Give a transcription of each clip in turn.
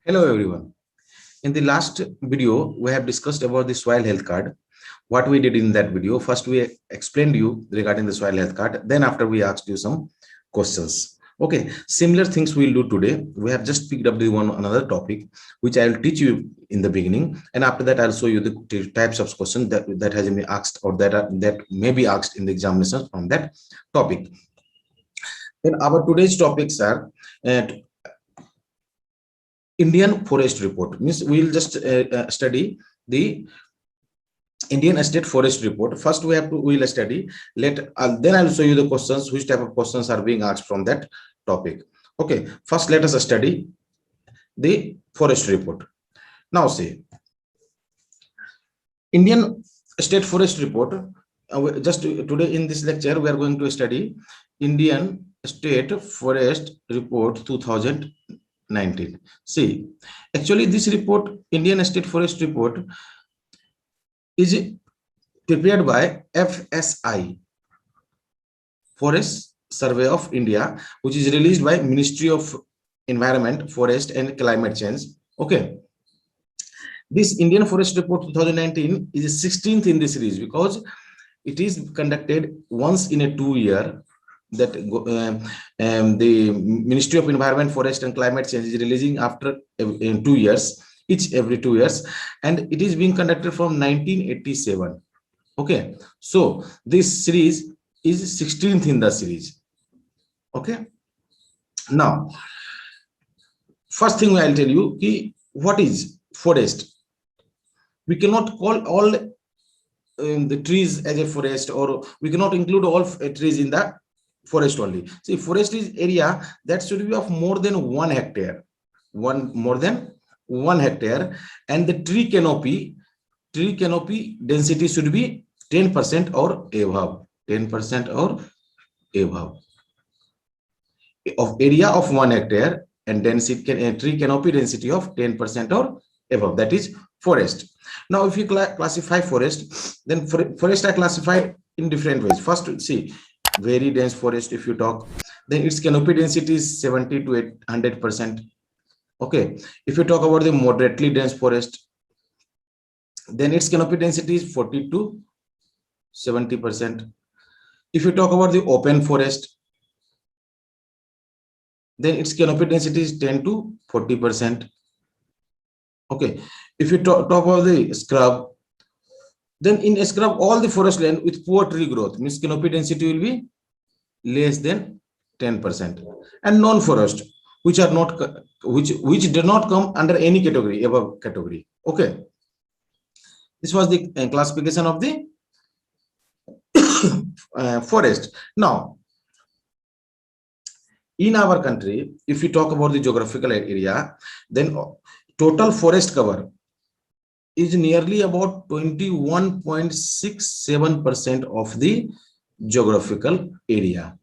Hello everyone. In the last video, we have discussed about the soil health card. What we did in that video, first we explained you regarding the soil health card. Then after we asked you some questions. Okay, similar things we'll do today. We have just picked up the another topic, which I will teach you in the beginning. And after that, I'll show you the types of questions that has been asked or that may be asked in the examinations from that topic. Then our today's topics are Indian Forest Report. Means we'll just study the Indian State Forest Report. First, we'll study. Then I'll show you the questions. Which type of questions are being asked from that topic? Okay. First, let us study the Forest Report. Now, see, Indian State Forest Report. Just today in this lecture, we are going to study Indian State Forest Report 2019. See, actually this report, Indian State Forest Report, is prepared by FSI, Forest Survey of India, which is released by Ministry of Environment, Forest and Climate Change. Okay. This Indian Forest Report 2019 is the 16th in this series because it is conducted once in a 2 year. That the Ministry of Environment, Forest and Climate Change is releasing after in 2 years, every 2 years, and it is being conducted from 1987. Okay, so this series is 16th in the series. Okay, now first thing I'll tell you what is forest. We cannot call all the trees as a forest, or we cannot include all trees in the forest only. See, forest is area that should be of more than 1 hectare, more than 1 hectare, and the tree canopy density should be 10% or above. 10% or above of area of 1 hectare and density tree canopy density of 10% or above. That is forest. Now, if you classify forest, then forest are classified in different ways. First, see, very dense forest, if you talk, then its canopy density is 70 to 100%. Okay, if you talk about the moderately dense forest, then its canopy density is 40 to 70%. If you talk about the open forest, then its canopy density is 10 to 40%. Okay, if you talk about the scrub, then in a scrub, all the forest land with poor tree growth means canopy density will be less than 10%. And non-forest, which are not which do not come under any category, above category. Okay, this was the classification of the forest. Now, in our country, if you talk about the geographical area, then total forest cover is nearly about 21.67% of the geographical area.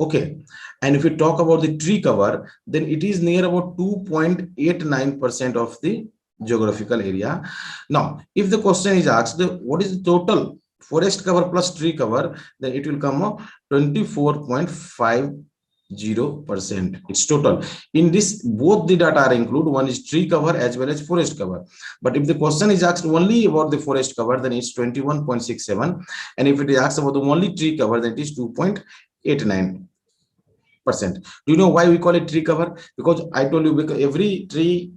Okay, and if you talk about the tree cover, then it is near about 2.89% of the geographical area. Now, if the question is asked, what is the total forest cover plus tree cover, then it will come up 24.50%. It's total. In this, both the data are included. One is tree cover as well as forest cover. But if the question is asked only about the forest cover, then it's 21.67. And if it is asked about the only tree cover, then it is 2.89%. Do you know why we call it tree cover? Because I told you, because every tree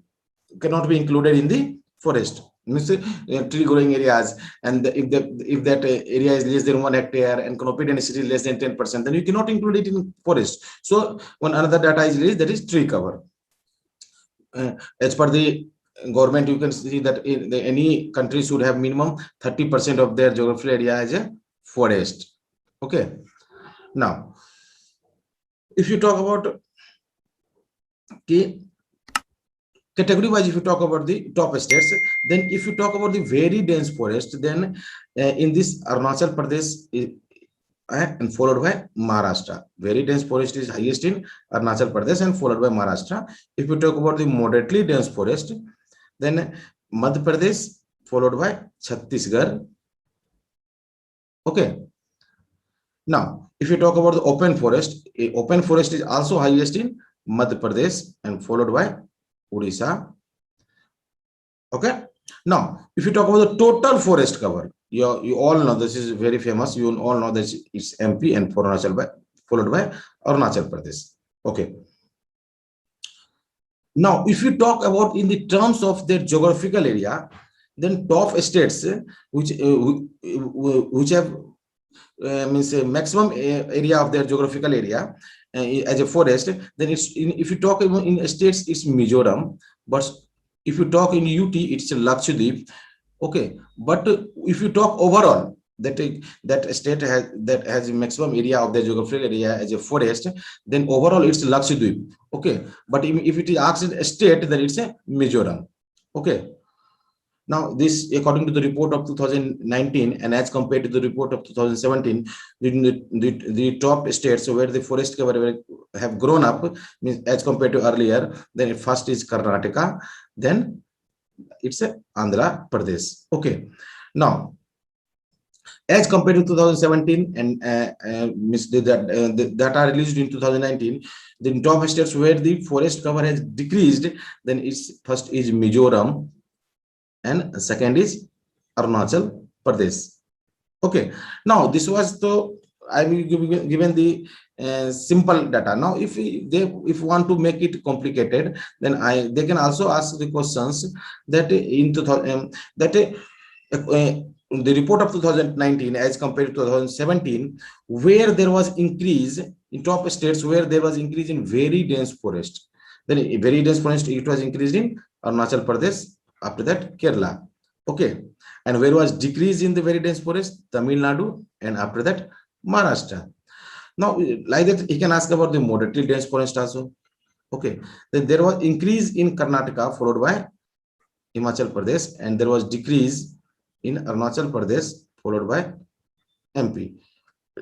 cannot be included in the forest. Means tree growing areas, and if that area is less than 1 hectare and canopy density is less than 10%, then you cannot include it in forest. So when another data is released, that is tree cover. As per the government, you can see that any country should have minimum 30% of their geographical area as a forest. Okay, now if you talk about category wise, if you talk about the top states, then if you talk about the very dense forest, then in this Arunachal Pradesh and followed by Maharashtra. Very dense forest is highest in Arunachal Pradesh and followed by Maharashtra. If you talk about the moderately dense forest, then Madhya Pradesh followed by Chhattisgarh. Okay. Now, if you talk about the open forest is also highest in Madhya Pradesh and followed by Odisha Okay. Now if you talk about the total forest cover, you all know this is very famous. You all know that it's MP and followed by Arunachal Pradesh. Okay. Now if you talk about in the terms of their geographical area, then top states which have means a maximum area of their geographical area as a forest, then it's if you talk in states it's Mizoram, but if you talk in UT it's Lakshadweep. Okay, but if you talk overall, that state has a maximum area of the geographical area as a forest, then overall it's Lakshadweep. Okay, but if it is asked a state, then it's a Mizoram. Okay. Now, this according to the report of 2019 and as compared to the report of 2017, the top states where the forest cover have grown up, means as compared to earlier, then first is Karnataka, then it's a Andhra Pradesh. Okay. Now, as compared to 2017 and the data released in 2019, the top states where the forest cover has decreased, then it's first is Mizoram, and second is Arunachal Pradesh. Okay. Now this was the I will given the simple data. Now if if want to make it complicated, then they can also ask the questions that in 2000 the report of 2019 as compared to 2017, where there was increase in top states where there was increase in very dense forest. Then very dense forest, it was increased in Arunachal Pradesh, after that Kerala. Okay. And where was decrease in the very dense forest? Tamil Nadu, and after that Maharashtra. Now like that he can ask about the moderately dense forest also. Okay. Then there was increase in Karnataka followed by Himachal Pradesh, and there was decrease in Arunachal Pradesh followed by MP.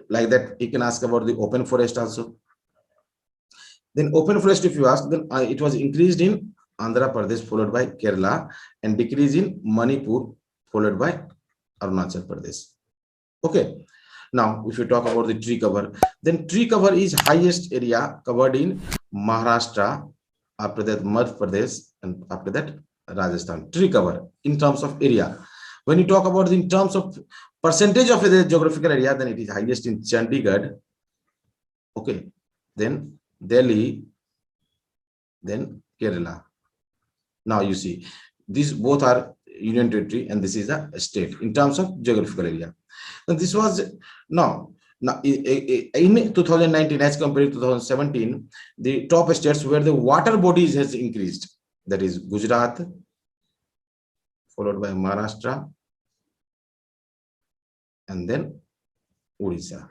Like that he can ask about the open forest also. Then open forest if you ask, then it was increased in Andhra Pradesh followed by Kerala, and decrease in Manipur followed by Arunachal Pradesh. Okay. Now if you talk about the tree cover, then tree cover is highest area covered in Maharashtra, after that Madhya Pradesh, and after that Rajasthan. Tree cover in terms of area. When you talk about in terms of percentage of the geographical area, then it is highest in Chandigarh. Okay. Then Delhi, then Kerala. Now you see, these both are union territory and this is a state in terms of geographical area. And this was now in 2019 as compared to 2017, the top states where the water bodies has increased, that is Gujarat followed by Maharashtra and then Odisha.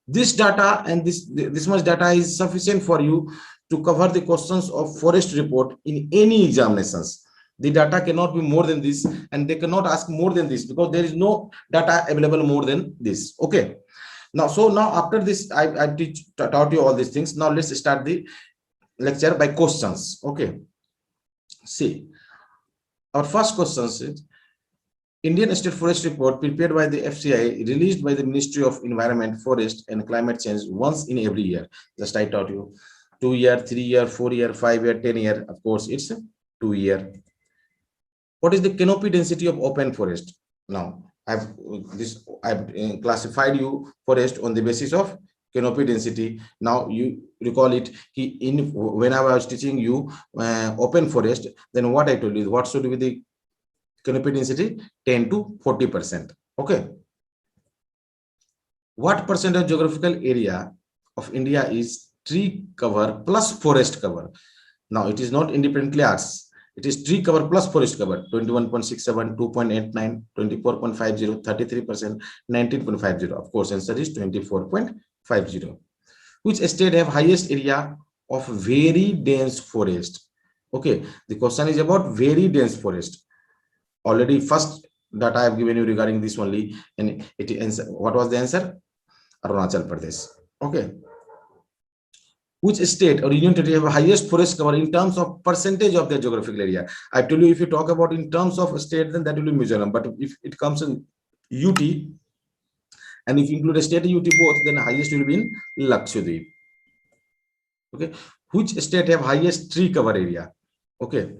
This data and this much data is sufficient for you to cover the questions of forest report in any examinations. The data cannot be more than this, and they cannot ask more than this because there is no data available more than this. Okay. Now, so now after this, I taught you all these things. Now let's start the lecture by questions. Okay. See, our first question is Indian State Forest Report prepared by the FCI, released by the Ministry of Environment, Forest and Climate Change once in every year. Just I taught you 2 year, 3 year, 4 year, 5 year, 10 year. Of course, it's 2 year. What is the canopy density of open forest? Now, I've classified you forest on the basis of canopy density. Now you recall it. When I was teaching you open forest, then what I told you, what should be the canopy density? 10 to 40%. Okay. What percent of geographical area of India is tree cover plus forest cover? Now it is not independently asked. It is tree cover plus forest cover. 21.67, 2.89, 24.50, 33%, 19.50. Of course, answer is 24.50. Which state have highest area of very dense forest? Okay, the question is about very dense forest. Already first data I have given you regarding this only, and what was the answer? Arunachal Pradesh. Okay. Which state or union territory have highest forest cover in terms of percentage of their geographical area? I tell you, if you talk about in terms of a state, then that will be Mizoram. But if it comes in UT, and if you include a state UT both, then highest will be in Lakshadweep. Okay. Which state have highest tree cover area? Okay.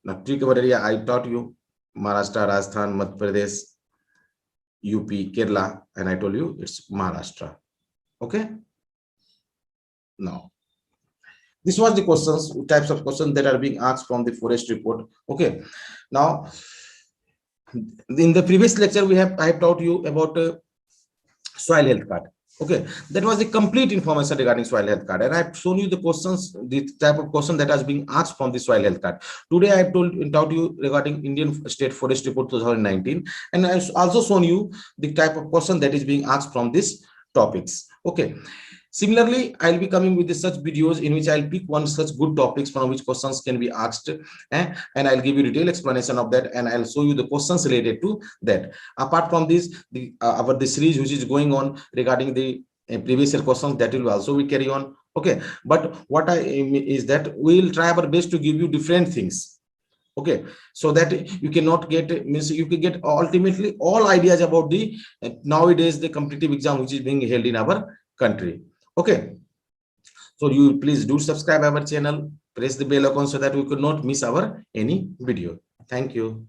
Now, tree cover area, I taught you Maharashtra, Rajasthan, Madhya Pradesh, UP, Kerala, and I told you it's Maharashtra. Okay. Now, this was the questions, types of questions that are being asked from the forest report. Okay. Now, in the previous lecture, I have taught you about soil health card. Okay, that was the complete information regarding soil health card, and I have shown you the questions, the type of question that has been asked from the soil health card. Today, I have taught you regarding Indian State Forest Report 2019, and I have also shown you the type of question that is being asked from these topics. Okay. Similarly, I'll be coming with such videos in which I'll pick one such good topics from which questions can be asked, and I'll give you detailed explanation of that, and I'll show you the questions related to that. Apart from this, the series which is going on regarding the previous year questions, that will also we carry on. Okay, but what I aim is that we'll try our best to give you different things. Okay, so that you cannot get, means you can get ultimately all ideas about the nowadays the competitive exam which is being held in our country. Okay, so you please do subscribe our channel, press the bell icon so that we could not miss our any video. Thank you.